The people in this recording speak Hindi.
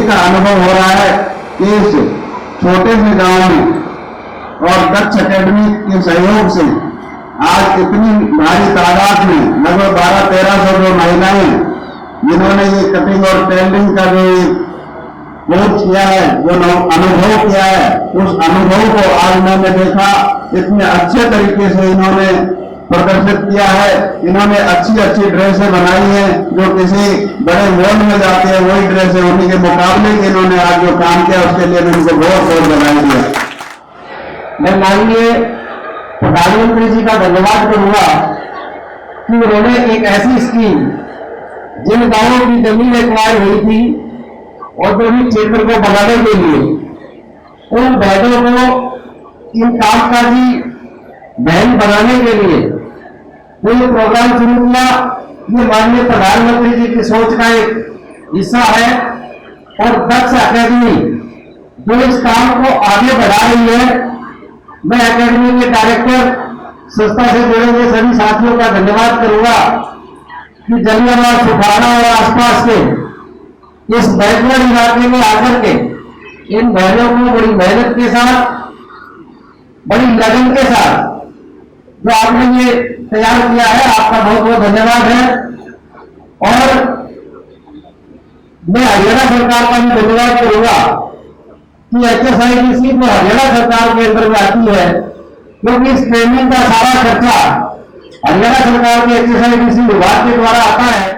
खुशी का अनुभव हो रहा है कि इस छोटे से गांव में और दक्ष अकेडमी के सहयोग से आज इतनी भारी तादाद में लगभग 1200-1300 जो महिलाएं जिन्होंने ये कटिंग और टेलरिंग का जो कोर्स किया है, जो अनुभव किया है, उस अनुभव को आज मैंने देखा इतने अच्छे तरीके से इन्होंने प्रदर्शित किया है। इन्होंने अच्छी अच्छी ड्रेसें बनाई हैं जो किसी बड़े मॉल में जाते हैं वही ड्रेसें होने के मुकाबले के इन्होंने आज जो काम किया उसके लिए मैं उनको बहुत बहुत बधाई दिया। मैं माननीय प्रधानमंत्री जी का धन्यवाद करूंगा कि उन्होंने एक ऐसी स्कीम जिन गांवों की जमीन एक्वायर हुई थी औद्योगिक क्षेत्र को बनाने के लिए उन बहनों को इन कामकाजी बहन बनाने के लिए कोई प्रोग्राम शुरू किया। ये माननीय प्रधानमंत्री जी की सोच का एक हिस्सा है और दक्ष अकेडमी जो इस काम को आगे बढ़ा रही है, मैं अकेडमी के डायरेक्टर संस्था से जुड़े हुए सभी साथियों का धन्यवाद करूंगा कि जलियावास सुखाना और आसपास के इस बैकवर्ड इलाके में आकर के इन बहनों को बड़ी मेहनत के साथ, बड़ी लगन के साथ जो आपने ये तैयार किया है, आपका बहुत बहुत धन्यवाद है। और मैं हरियाणा सरकार का भी धन्यवाद करूंगा कि HSIIDC तो हरियाणा सरकार के अंदर में आती है, क्योंकि इस ट्रेनिंग का सारा खर्चा हरियाणा सरकार के HSIIDC विभाग के द्वारा आता है।